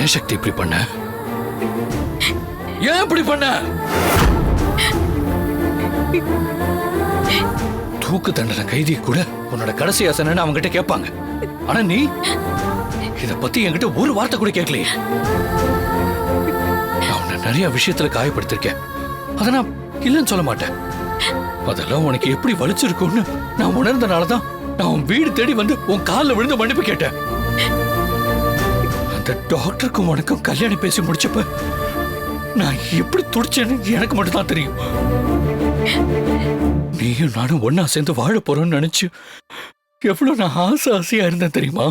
ஏன் சக்தி இப்படி பண்ண? ஏன் இப்படி பண்ண? தூக்கு தண்டனை கைதி கூட உன்னோட கடைசி ஆசைன்னு அவங்க கிட்ட கேட்பாங்க. ஆனா நீ இத பத்தி என்கிட்ட ஒரு வார்த்தை கூட கேட்கலையே. நான் உன்னை நிறைய விஷயத்துல காயப்படுத்திருக்கேன். அத நான் இல்லைன்னு சொல்ல மாட்டேன். அதெல்லாம் உனக்கு எப்படி வலிச்சிருக்கும்னு நான் உணர்ந்தனாலதான் நான் உன் வீடு தேடி வந்து உன் காலில் விழுந்து மன்னிப்பு கேட்டேன். அந்த டாக்டருக்கும் உனக்கும் கல்யாணம் பேசி முடிச்சப்ப நான் எப்படி துடிச்சேன்னு எனக்கு மட்டும் தான் தெரியும். நீயும் நானும் ஒன்னா சேர்ந்து வாழ போறோம்னு நினைச்சு எவ்வளவு நான் ஆசையா இருந்தேன் தெரியுமா?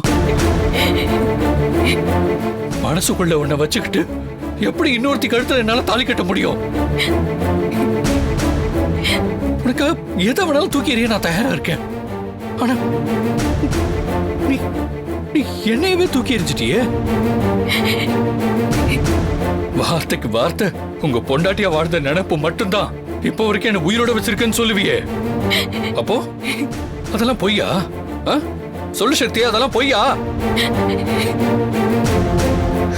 மனசுக்குள்ள உன்னை வச்சுக்கிட்டு எப்படி இன்னொருத்தி கழுத்துல என்னால தாலி கட்ட முடியும்? உனக்கு எதை வேணாலும் தூக்கி எறிய நான் தயாரா இருக்கேன். ஆனா நீ என்னையவே தூக்கி எறிஞ்சிட்டியே. வார்த்தைக்கு வார்த்தை உங்க பொண்டாட்டியா வாழ்ந்த நினைப்பு மட்டும்தான் இப்ப வரைக்கும் என்ன உயிரோட வச்சிருக்கேன்னு சொல்லுவியே. அப்போ அதெல்லாம் பொய்யா? சொல்லு சக்தி, அதெல்லாம் பொய்யா?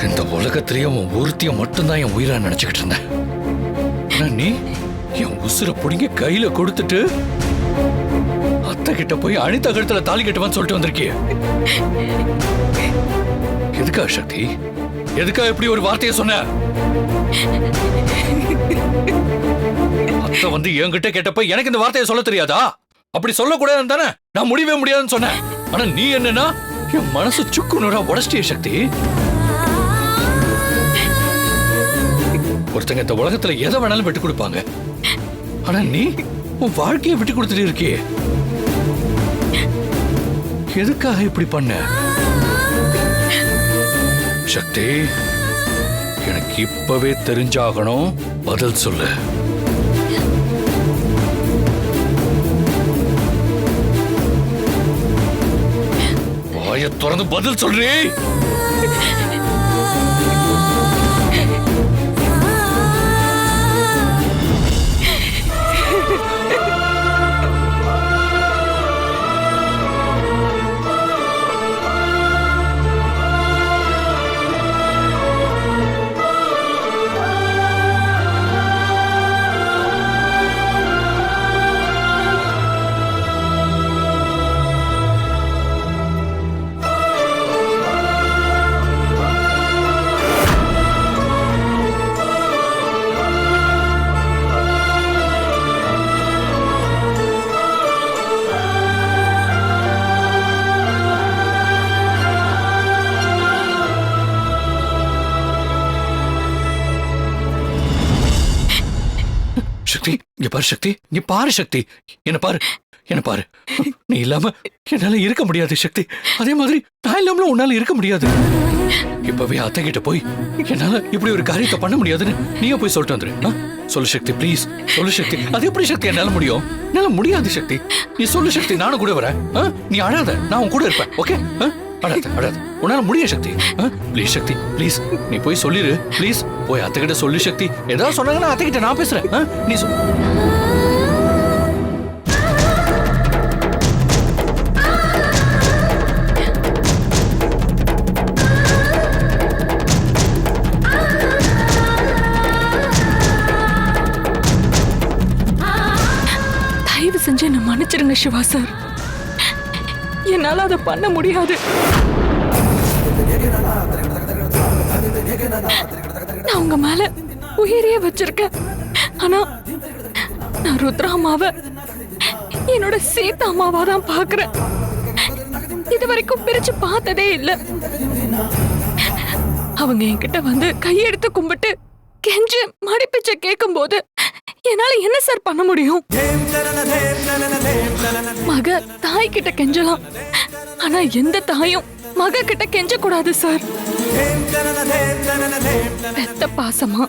இந்த உலகத்திலேயே உன் ஒருத்திய மட்டும்தான் என் உயிரா நினைச்சுக்கிட்டு இருந்தேன். ஆனா நீ என் உசுர புடிங்க கையில கொடுத்துட்டு அத்தை கிட்ட போய் அனிதா கழுத்துல தாலி கட்டுவான்னு சொல்லிட்டு வந்திருக்கிய. எதுக்கா சக்தி? எதுக்கா இப்படி ஒரு வார்த்தையை சொன்ன? அத்தை வந்து என்கிட்ட கேட்டப்ப எனக்கு இந்த வார்த்தையை சொல்ல தெரியாதா? அப்படி சொல்லக்கூடாதுன்னு தானே நான் முடியவே முடியாதுன்னு சொன்னேன். ஆனா நீ என்னன்னா என் மனசு சுக்குநூறா உடச்சிட்டிய சக்தி. ஒருத்தங்க இந்த உலகத்துல எதை வேணாலும் விட்டு கொடுப்பாங்க. ஆனா நீ உன் வாழ்க்கையை விட்டு கொடுத்துட்டு இருக்கியே. எதுக்காக இப்படி பண்ண சக்தி? எனக்கு இப்பவே தெரிஞ்சாகணும். பதில் சொல்லு. வாயை திறந்து பதில் சொல்றே. சக்தி, இங்க பாரு சக்தி, இங்க பாரு சக்தி, என்ன பாரு, என்ன பாரு. நீ இல்லாம என்னால இருக்க முடியாது சக்தி. அதே மாதிரி நான் இல்லாம உன்னால இருக்க முடியாது. இப்பவே அத்தை கிட்ட போய் என்னால இப்படி ஒரு காரியத்தை பண்ண முடியாதுன்னு நீயே போய் சொல்லிட்டு வந்துரு. சொல்லு சக்தி, பிளீஸ் சொல்லு சக்தி. அது எப்படி சக்தி என்னால முடியும்? என்னால முடியாது சக்தி. நீ சொல்லு சக்தி, நானும் கூட வரேன். நீ அழாத, நான் உன் கூட இருப்பேன். ஓகே? அழாத அழாத, உன்னால முடியும் சக்தி. ப்ளீஸ் சக்தி, ப்ளீஸ் நீ போய் சொல்லிரு. ப்ளீஸ் போய் அத்தை கிட்ட சொல்லு சக்தி. ஏதாவது சொன்னாங்கன்னா அத்தை கிட்ட நான் பேசுறேன். நீ தயவு செஞ்சு என்ன மன்னிச்சிருங்க சிவா சார். என்னால அதை பண்ண முடியாது. நான் உங்க மேல உயிரையே வச்சிருக்கேன். ஆனா நான் ருத்ரா அம்மாவை என்னோட சீதா அம்மாவா தான் பாக்குறேன். இது வரைக்கும் பிரிச்சு பார்த்ததே இல்ல. அவங்க என்கிட்ட வந்து கையெடுத்து கும்பிட்டு கெஞ்சு மடிப்பிச்ச கேட்கும் போது என்னால என்ன சார் பண்ண முடியும்? மக தாய் கிட்ட கெஞ்சலாம், ஆனா எந்த தாயும் மக கிட்ட கெஞ்ச கூடாது சார். பெத்த பாசமா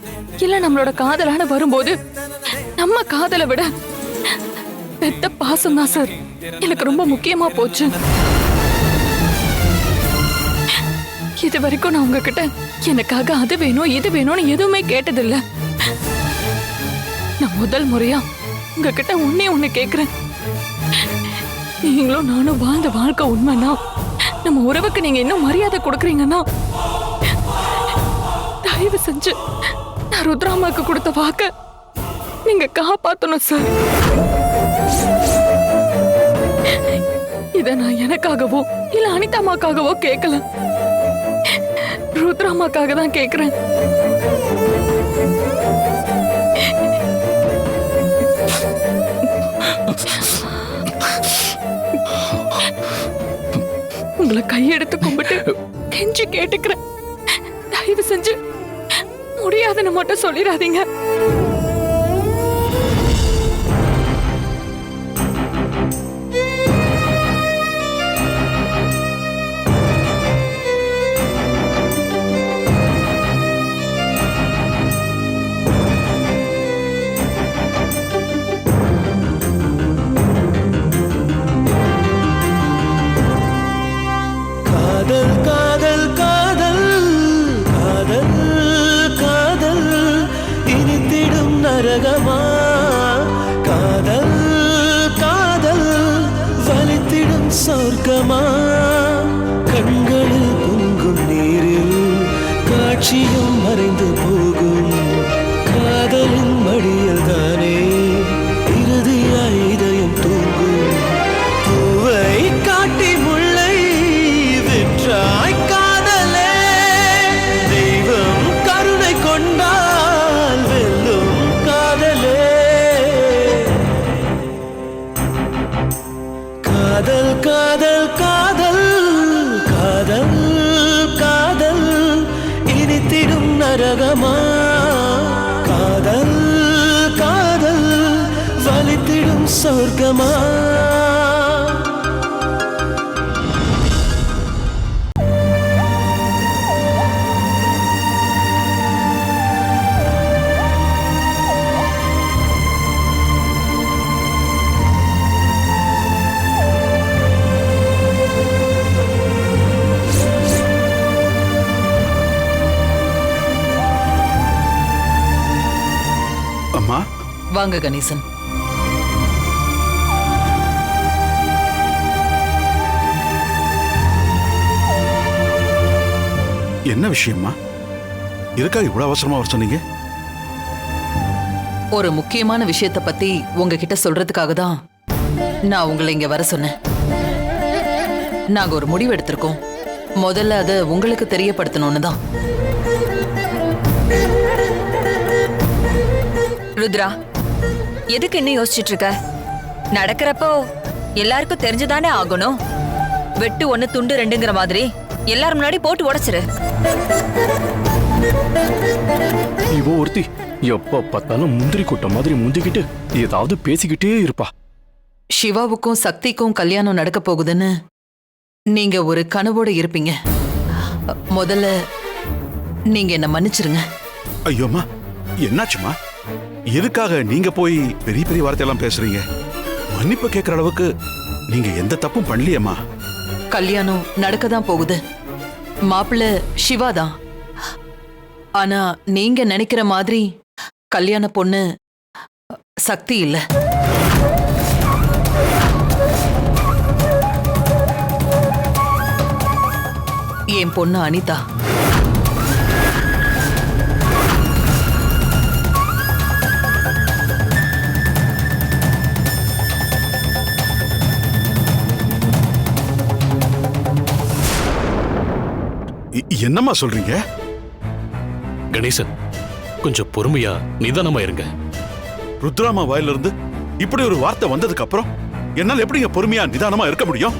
இல்ல நம்மளோட காதலான வரும்போது நம்ம காதலை விட பெத்த பாசம் தான் சார் எனக்கு ரொம்ப முக்கியமா போச்சு. இது வரைக்கும் நான் உங்ககிட்ட எனக்காக அது வேணும் இது வேணும்னு எதுவுமே கேட்டதில்ல. நான் முதல் முறையா உங்ககிட்ட ஒண்ணு கேக்குறேன். நீங்களும் நானும் வாழ்ந்த வாழ்க்கை உண்மைனா, நம்ம உறவுக்கு நீங்க இன்னும் மரியாதை கொடுக்கறீங்கன்னா தயவு செஞ்சு நான் ருத்ராமாக்கு கொடுத்த வாக்க நீங்க காப்பாத்தணும் சார். இத நான் எனக்காகவோ இல்ல அனிதாமாக்காகவோ கேட்கல, ருத்ராமாக்காக தான் கேக்குறேன். உங்களை கையெடுத்து கும்பிட்டு கெஞ்சி கேட்டுக்கிறேன், தயவு செஞ்சு முடியாதுன்னு மட்டும் சொல்லிடாதீங்க. காதல் காதல் வலித்திடும் சொர்க்கமா, கண்களில் பொங்கும் நீரில் காட்சியும் மறைந்து போகும், காதலின் மடியில் தானே இறுதியாய் இதயம் தூங்கும், பூவை காட்டி முல்லை விற்றாய் காதலே, தெய்வம் கருணை கொண்டால் வெல்லும் காதலே, காதல் காதல் காதல் காதல் காதல் இனித்திடும் நரகமா, காதல் காதல் வலித்திடும் சொர்க்கமா. வாங்க கணேசன். என்ன விஷயம்மா? இருக்கா இவ்வளவு அவசரமா வர சொன்னீங்க? ஒரு முக்கியமான விஷயத்தை பத்தி உங்ககிட்ட சொல்றதுக்காக தான் நான் உங்களை இங்க வர சொன்னேன். நாங்க ஒரு முடிவு எடுத்திருக்கோம், முதல்ல அதை உங்களுக்கு தெரியப்படுத்தணும்னு தான். ருத்ரா, எதுக்கு என்ன யோசிச்சுட்டு இருக்க? நடக்கிறப்போ எல்லாருக்கும் தெரிஞ்சுதானே ஆகணும். வெட்டு ஒண்ணு துண்டு ரெண்டுங்கிற மாதிரி எல்லாரும் முன்னாடி போட்டு உடைச்சிரு. இவ ஒருத்தி எப்ப பார்த்தாலும் முந்திரி கொட்ட மாதிரி முந்திக்கிட்டு ஏதாவது பேசிக்கிட்டே இருப்பா. சிவாவுக்கும் சக்திக்கும் கல்யாணம் நடக்க போகுதுன்னு நீங்க ஒரு கனவோட இருப்பீங்க. முதல்ல நீங்க என்ன மன்னிச்சிருங்க. ஐயோம்மா, என்னாச்சுமா? எதுக்காக நீங்க போய் பெரிய பெரிய வார்த்தையெல்லாம் பேசுறீங்க? மன்னிப்பு கேட்கற அளவுக்கு நீங்க எந்த தப்பும் பண்ணலையேம்மா. கல்யாணம் நடக்கதான் போகுது. மாப்பிள்ள சிவா தான். ஆனா நீங்க நினைக்கிற மாதிரி கல்யாண பொண்ணு சக்தி இல்ல. என் பொண்ணு அனிதா. என்னம்மா சொல்றீங்க? கணேசன், கொஞ்சம் பொறுமையா நிதானமா இருங்க. ருத்ராமா வாயிலிருந்து இப்படி ஒரு வார்த்தை வந்ததுக்கு அப்புறம் என்னால எப்படிங்க பொறுமையா நிதானமா இருக்க முடியும்?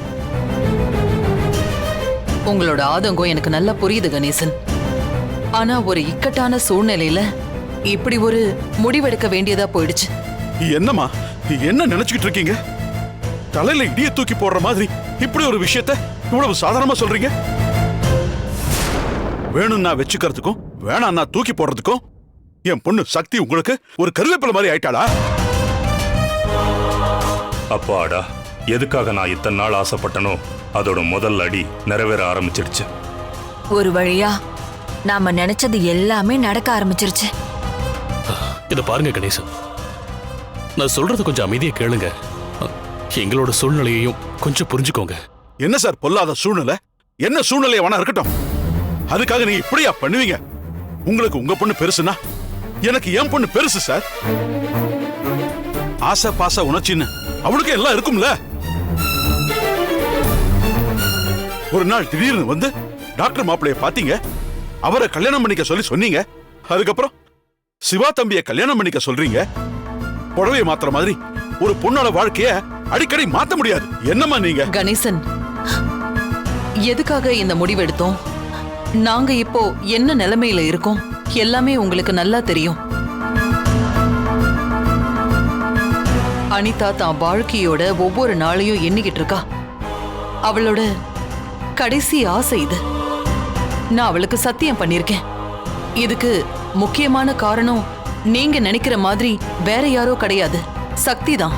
உங்களோட ஆதங்கம் எனக்கு நல்லா புரியுது கணேசன். ஆனா ஒரு இக்கட்டான சூழ்நிலையில இப்படி ஒரு முடிவெடுக்க வேண்டியதா போயிடுச்சு. என்னம்மா, என்ன நினைச்சுக்கிட்டு இருக்கீங்க? தலையில இடிய தூக்கி போடுற மாதிரி இப்படி ஒரு விஷயத்தை இவ்வளவு சாதாரணமா சொல்றீங்க? வேணும்னா வச்சுக்கிறதுக்கும் வேணாம்னா தூக்கி போடுறதுக்கும் என் பொண்ணு சக்தி உங்களுக்கு ஒரு கருவேப்பிலை மாதிரி ஆயிட்டாளா? அப்பாடா, எதுக்காக நான் இத்தனை நாள் ஆசைப்பட்டனோ அதோட முதல் அடி நிறைவேற ஆரம்பிச்சிடுச்சு. ஒரு வழியா நாம நினைச்சது எல்லாமே நடக்க ஆரம்பிச்சிருச்சு. இத பாருங்க கணேசன், நான் சொல்றது கொஞ்சம் அமைதியா கேளுங்க. எங்களோட சூழ்நிலையையும் கொஞ்சம் புரிஞ்சுக்கோங்க. என்ன சார் பொல்லாத சூழ்நிலை? என்ன சூழ்நிலையை வேணா இருக்கட்டும், அதுக்காக நீங்க இப்படியா பண்ணுவீங்க? உங்களுக்கு உங்க பொண்ணு பெருசுனா எனக்கு என் பொண்ணு பெருசு சார். ஆசை பாச உணர்ச்சின்னு அவளுக்கு எல்லாம் இருக்கும்ல. ஒரு நாள் திடீர்னு வந்து டாக்டர் மாப்பிளைய பாத்தீங்க, அவரை கல்யாணம் பண்ணிக்க சொல்லி சொன்னீங்க. அதுக்கப்புறம் சிவா தம்பிய கல்யாணம் பண்ணிக்க சொல்றீங்க. புடவைய மாத்திர மாதிரி ஒரு பொண்ணோட வாழ்க்கைய அடிக்கடி மாத்த முடியாது. என்னம்மா நீங்க? கணேசன், எதுக்காக இந்த முடிவு எடுத்தோம்? நாங்க இப்போ என்ன நிலைமையில இருக்கோம் எல்லாமே உங்களுக்கு நல்லா தெரியும். அனிதா தான் வாழ்க்கையோட ஒவ்வொரு நாளையும் எண்ணிக்கிட்டு இருக்கா. அவளோட கடைசி ஆசை இது. நான் அவளுக்கு சத்தியம் பண்ணிருக்கேன். இதுக்கு முக்கியமான காரணம் நீங்க நினைக்கிற மாதிரி வேற யாரோ கிடையாது, சக்தி தான்.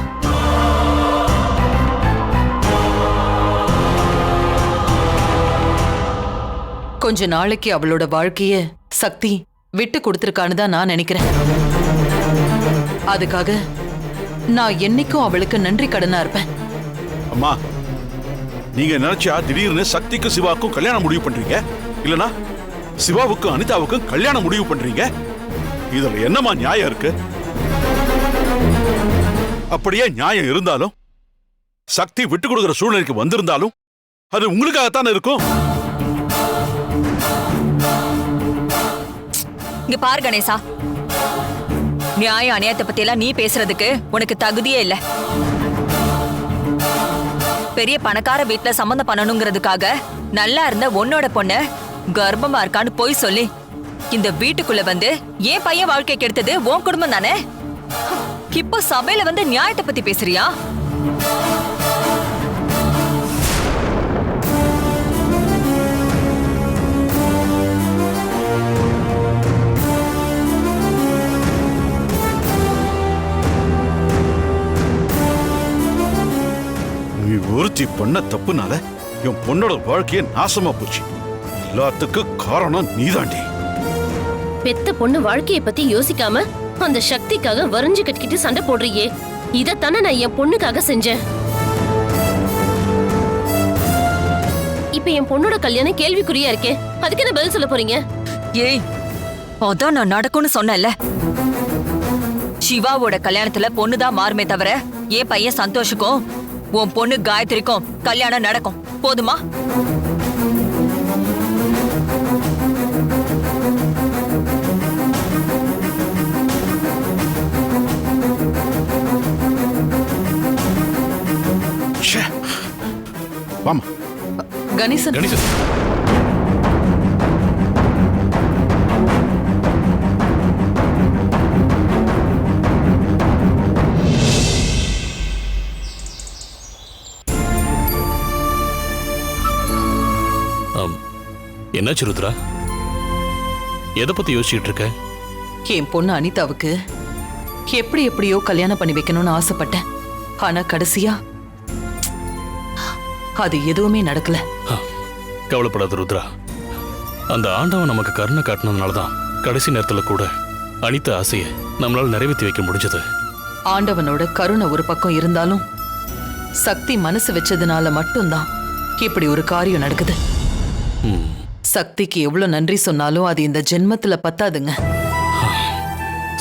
கொஞ்ச நாளைக்கு அவளோட வாழ்க்கைய சக்தி விட்டு கொடுத்திருக்கான்னு தான் நான் நினைக்கிறேன். அதுக்காக நான் என்னைக்கும் அவளுக்கு நன்றி கடனா இருப்பேன். அம்மா, நீங்க நினைச்சா திடீர்னு சக்திக்கும் சிவாவுக்கும் கல்யாணம் முடிவு பண்றீங்க, இல்லனா சிவாவுக்கும் அனிதாவுக்கும் கல்யாணம் முடிவு பண்றீங்க. இதுல என்னமா நியாயம் இருக்கு? அப்படியே நியாயம் இருந்தாலும் சக்தி விட்டு கொடுக்கிற சூழ்நிலைக்கு வந்திருந்தாலும் அது உங்களுக்காகத்தானே இருக்கும். இங்க பாரு கணேசா, நியாய அநியாயத்தை பத்தி எல்லாம் நீ பேசுறதுக்கு உனக்கு தகுதியே இல்ல. பெரிய பணக்கார வீட்டுல சம்பந்தம் பண்ணணுங்கிறதுக்காக நல்லா இருந்த உன்னோட பொண்ணு கர்ப்பமா இருக்கான்னு போய் சொல்லி இந்த வீட்டுக்குள்ள வந்து ஏன் பையன் வாழ்க்கை கெடுத்தது உன் குடும்பம் தானே. இப்போ சபையில வந்து நியாயத்தை பத்தி பேசுறியா? நீ ஒருத்தி பண்ண தப்புனால என் பொண்ணோட வாழ்க்கைய நாசமா போச்சு. எல்லாத்துக்கும் காரணம் நீதாண்டி. பெத்த பொண்ணு வாழ்க்கைய பத்தி யோசிக்காம அந்த சக்திக்காக வரைஞ்சு கட்டிக்கிட்டு சண்டை போடுறியே, இதத்தானே நான் என் பொண்ணுக்காக செஞ்சேன். இப்ப என் பொண்ணோட கல்யாணம் கேள்விக்குறியா இருக்கே, அதுக்கு என்ன பதில் சொல்ல போறீங்க? ஏய், அதான் நான் நடக்கும்னு சொன்னேன்ல. சிவாவோட கல்யாணத்துல பொண்ணுதான் மாறுமே தவிர என் பையன் சந்தோஷுக்கும் உன் பொண்ணு காயத்ரிக்கும் கல்யாணம் நடக்கும். போதுமா? வாமா. கணேசன், கணேசன், என்னாச்சு ருத்ரா? எதை பத்தி யோசிச்சுட்டு இருக்க? என் பொண்ணு அனிதாவுக்கு எப்படி எப்படியோ கல்யாணம் பண்ணி வைக்கணும்னு ஆசைப்பட்டேன். ஆனா கடைசியா அது எதுவுமே நடக்கல. கவலைப்படாத ருத்ரா. அந்த ஆண்டவன் நமக்கு கருணை காட்டினதுனாலதான் கடைசி நேரத்துல கூட அனிதா ஆசையை நம்மளால நிறைவேற்றி வைக்க முடிஞ்சது. ஆண்டவனோட கருணை ஒரு பக்கம் இருந்தாலும் சக்தி மனசு வச்சதுனால மட்டும்தான் இப்படி ஒரு காரியம் நடக்குது. சக்திக்கு எவ்வளவு நன்றி சொன்னாலும் அது இந்த ஜென்மத்துல பத்தாதுங்க.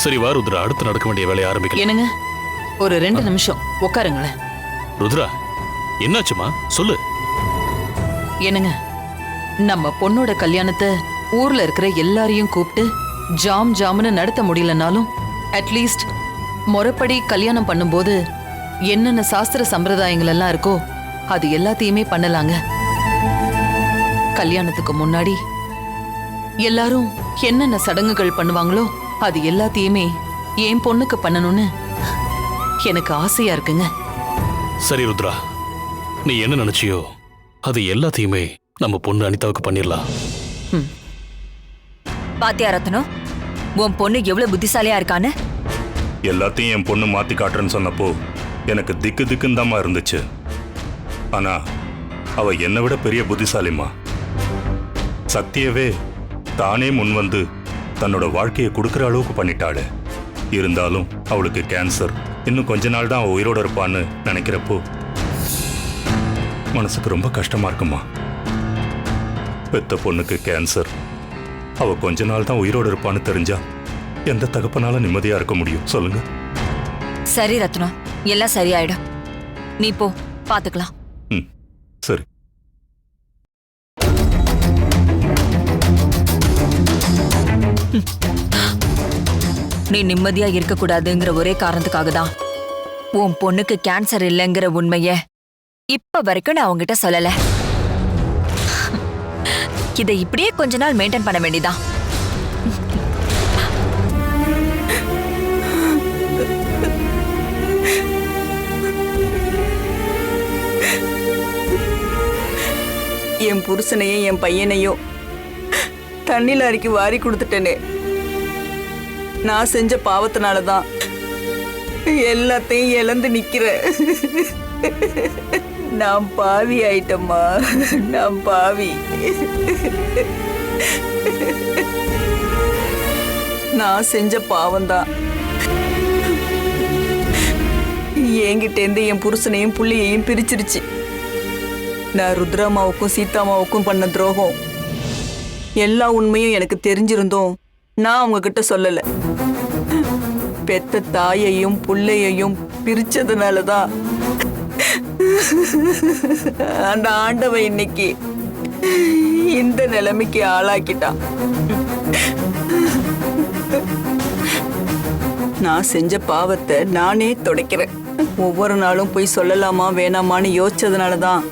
சரி வா ருத்ரா, அடுத்து நடக்க வேண்டிய வேலையை ஆரம்பிக்கலாம். என்னங்க, ஒரு 2 நிமிஷம் உட்காருங்களேன். ருத்ரா, என்னாச்சுமா சொல்லு. என்னங்க, நம்ம பொண்ணோட கல்யாணத்தை ஊர்ல இருக்கிற எல்லாரையும் கூப்பிட்டு ஜாம் ஜாம்னு நடத்த முடியலனாலும் அட்லீஸ்ட் முறைப்படி கல்யாணம் பண்ணும்போது என்னென்ன சாஸ்திர சம்பிரதாயங்கள் எல்லாம் இருக்கோ அது எல்லாத்தையுமே பண்ணலாங்க. கல்யாணத்துக்கு முன்னாடி எல்லாரும் என்னென்ன சடங்குகள் பண்ணுவாங்களோ அது எல்லாத்தையுமே என் பொண்ணுக்கு பண்ணணும்னு எனக்கு ஆசையா இருக்குங்க. சரி ருத்ரா, நீ என்ன நினைச்சியோ அது எல்லாத்தையுமே நம்ம பொண்ணு அனிதாவுக்கு பண்ணிடலாம். பாத்தியா ரத்னம், உன் பொண்ணு எவ்வளவு புத்திசாலியா இருக்கான்னு? எல்லாத்தையும் என் பொண்ணு மாத்தி காட்டுறேன்னு சொன்னப்போ எனக்கு திக்கு திக்குன்னு தாம்மா இருந்துச்சு. ஆனா அவ என்னை விட பெரிய புத்திசாலிமா. சக்தியவே தானே முன் வந்து தன்னோட வாழ்க்கையை கொடுக்குற அளவுக்கு பண்ணிட்டாளு. இருந்தாலும் அவளுக்கு கேன்சர். இன்னும் கொஞ்ச நாள் தான் அவ உயிரோட இருப்பான்னு நினைக்கிறப்போ மனசுக்கு ரொம்ப கஷ்டமா இருக்குமா. பெத்த பொண்ணுக்கு கேன்சர், அவ கொஞ்ச நாள் தான் உயிரோடு இருப்பான்னு தெரிஞ்சா எந்த தகப்பனால நிம்மதியா இருக்க முடியும் சொல்லுங்க? சரி ரத்னம், எல்லாம் சரியாயிடும். நீ போ, பாத்துக்கலாம். ம், சரி. நீ நிம்மதியா இருக்க கூடாதுங்கிற ஒரே காரணத்துக்காக தான் உன் பொண்ணுக்கு கேன்சர் இல்லைங்கிற உண்மைய இப்ப வரைக்கும் நான் உங்ககிட்ட சொல்லல. இதை இப்படியே கொஞ்ச நாள் மெயின்டைன் பண்ண வேண்டியதான். என் புருஷனையும் என் பையனையும் தண்ணில அரைக்கி வாரி கொடுத்துட்டேனே, நான் செஞ்ச பாவத்தினாலதான் எல்லாத்தையும் இழந்து நிக்கிறேன். நான் பாவி ஆயிட்டம்மா, நான் பாவி. நான் செஞ்ச பாவம்தான் என்கிட்டேருந்து என் புருஷனையும் புள்ளையையும் பிரிச்சிருச்சு. நான் ருத்ராமாவுக்கும் சீதாமாவுக்கும் பண்ண துரோகம் எல்லா உண்மையும் எனக்கு தெரிஞ்சிருந்தோம் நான் அவங்க கிட்ட சொல்லல. பெத்த தாயையும் புள்ளையையும் பிரிச்சதுனாலதான் அந்த ஆண்டவன் இன்னைக்கு இந்த நிலைமைக்கு ஆளாக்கிட்டான். நான் செஞ்ச பாவத்தை நானே துடைக்கிறேன். ஒவ்வொரு நாளும் போய் சொல்லலாமா வேணாமான்னு யோசிச்சதுனாலதான்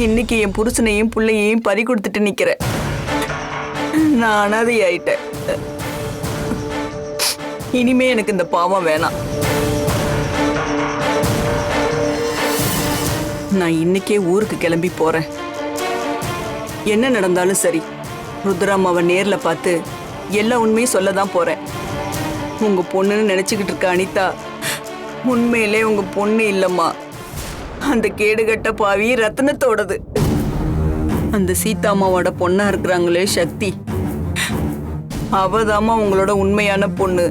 இன்னைக்கு என் புருஷனையும் பிள்ளையையும் பறி கொடுத்துட்டு நிக்கிறேன். நான் அனாதை ஆயிட்டேன். இனிமே எனக்கு இந்த பாவம் வேணாம். நான் இன்னைக்கே ஊருக்கு கிளம்பி போறேன். என்ன நடந்தாலும் சரி, ருத்ராமாவை நேர்ல பார்த்து எல்லா உண்மையும் சொல்லதான் போறேன். உங்க பொண்ணுன்னு நினைச்சுக்கிட்டு இருக்க அனிதா உண்மையிலே உங்க பொண்ணு இல்லம்மா. அந்த கேடுகட்ட பாவி ரத்னத்தோடது. அந்த சீதாமாவோட பொண்ணா இருக்கிறாங்களே சக்தி, அவதாமா உங்களோட உண்மையான பொண்ணு.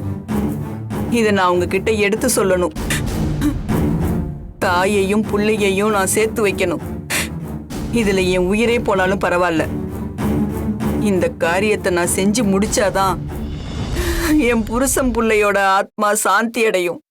இதை நான் உங்ககிட்ட எடுத்து சொல்லணும். தாயையும் புள்ளையையும் நான் சேர்த்து வைக்கணும். இதுல என் உயிரே போனாலும் பரவாயில்ல. இந்த காரியத்தை நான் செஞ்சு முடிச்சாதான் என் புருஷன் புள்ளையோட ஆத்மா சாந்தி அடையும்.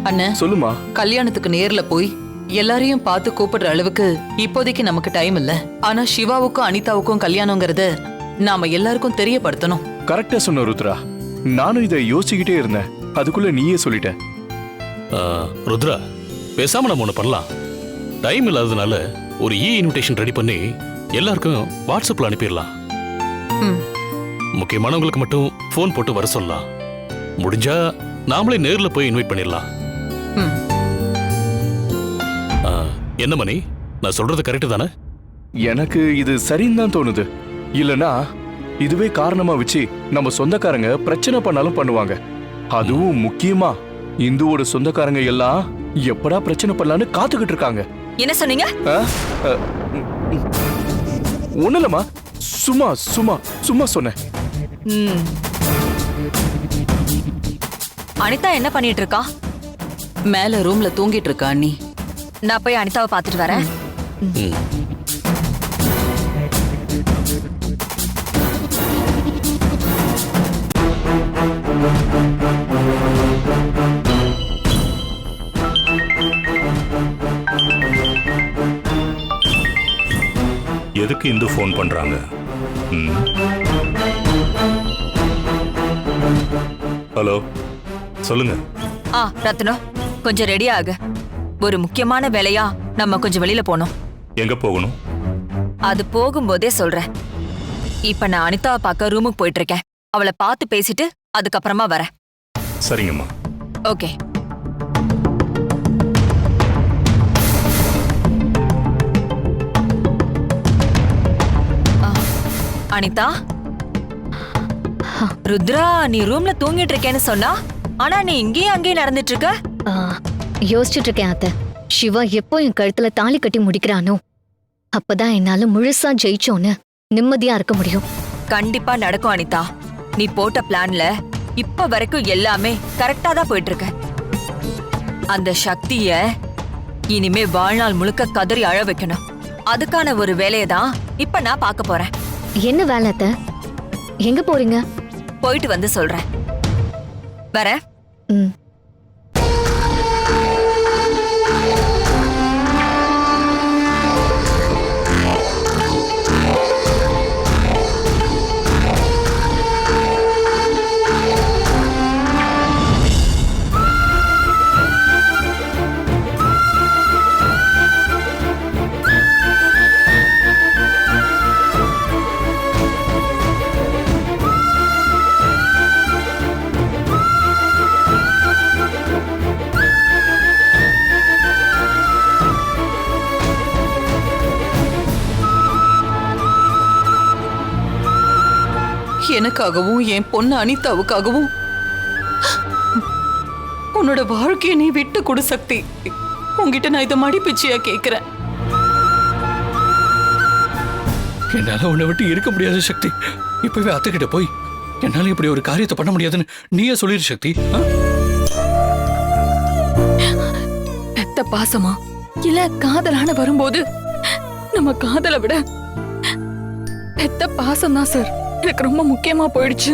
அண்ணன் சொல்லுமா. கல்யாணத்துக்கு நேர்ல போய் எல்லாரையும் பார்த்து கூப்பிடுற அளவுக்கு இப்போதைக்கு நமக்கு டைம் இல்ல. ஆனா சிவாவுக்கும் அனிதாவுக்கும் கல்யாணங்கிறத நாம எல்லாருக்கும் தெரியப்படுத்தணும். கரெக்டா சொன்ன ருத்ரா. நானும் இதை யோசிச்சுக்கிட்டே இருந்தேன், அதுக்குள்ள நீயே சொல்லிட்ட. ருத்ரா, பேசாம நம்ம ஒண்ணு பண்ணலாம். டைம் இல்லாததுனால ஒரு இன்விடேஷன் ரெடி பண்ணி எல்லாருக்கும் வாட்ஸ்அப்ல அனுப்பிடலாம். முக்கியமானவங்களுக்கு மட்டும் ஃபோன் போட்டு வர சொல்லலாம். முடிஞ்சா நாமளே நேர்ல போய் இன்வைட் பண்ணிடலாம். என்ன மணி, நான் சொல்றது கரெக்ட் தானே? எனக்கு இது சரின்னு தான் தோணுது. இல்லனா இதுவே காரணமா வச்சு நம்ம சொந்தக்காரங்க பிரச்சனை பண்ணாலும் பண்ணுவாங்க. அதுவும் முக்கியமா இந்துவோட சொந்தக்காரங்க எல்லாம் எப்படா பிரச்சனை பண்ணலான்னு காத்துக்கிட்டு இருக்காங்க. என்ன சொன்னீங்க? ஒண்ணு இல்லம்மா, சும்மா சும்மா சும்மா சொன்னேன். அனிதா என்ன பண்ணிட்டு இருக்கா? மேல ரூம்ல தூங்கிட்டு இருக்கா அண்ணி. நான் போய் அனிதாவை பார்த்துட்டு வரேன். எதுக்கு இந்து ஃபோன் பண்றாங்க? ஹலோ, சொல்லுங்க. ரத்னம், கொஞ்சம் ரெடி ஆகு. ஒரு முக்கியமான வேலையா நம்ம கொஞ்சம் வெளியில போனோம். எங்க போகணும்? அது போகும்போதே சொல்றேன். இப்ப நான் அனிதாவை பார்க்க ரூமுக்கு போயிட்டு இருக்கேன். அவளை பார்த்து பேசிட்டு அதுக்கப்புறமா வரேன். சரிங்கம்மா. ஓகே. அனிதா, ருத்ரா நீ ரூம்ல தூங்கிட்டு இருக்கேன்னு சொன்னா, ஆனா நீ இங்கேயும் அங்கேயும் நடந்துட்டு இருக்க. யோசிச்சுட்டு இருக்கேன் அத்தை. சிவா எப்போ என் கழுத்துல தாலி கட்டி முடிக்கிறானோ அப்பதான் என்னால முழுசா ஜெயிச்சோன்னு நிம்மதியா இருக்க முடியும். கண்டிப்பா நடக்கும் அனிதா. நீ போட்ட பிளான்ல இப்ப வரைக்கும் எல்லாமே கரெக்டா தான் போயிட்டு இருக்க. அந்த சக்திய இனிமே வாழ்நாள் முழுக்க கதறி அழ வைக்கணும். அதுக்கான ஒரு வேலையை தான் இப்ப நான் பார்க்க போறேன். என்ன வேலை அத்தை? எங்க போறீங்க? போயிட்டு வந்து சொல்றேன். வரேன். ம். எனக்காகவும் என் பொண்ணு அனிதாவுக்காகவும் உன்னோட வாழ்க்கையை நீ விட்டு கொடு சக்தி. உன்கிட்ட நான் இதை மடிப்பிச்சியா கேக்குறேன். என்னால உன்னை விட்டு இருக்க முடியாது சக்தி. இப்பவே அத்தை கிட்ட போய் என்னால இப்படி ஒரு காரியத்தை பண்ண முடியாதுன்னு நீயே சொல்லிடு சக்தி. பெத்த பாசமா இல்ல காதலான வரும்போது நம்ம காதலை விட பெத்த பாசம் தான் சார் எனக்கு ரொம்ப முக்கியமா போயிடுச்சு.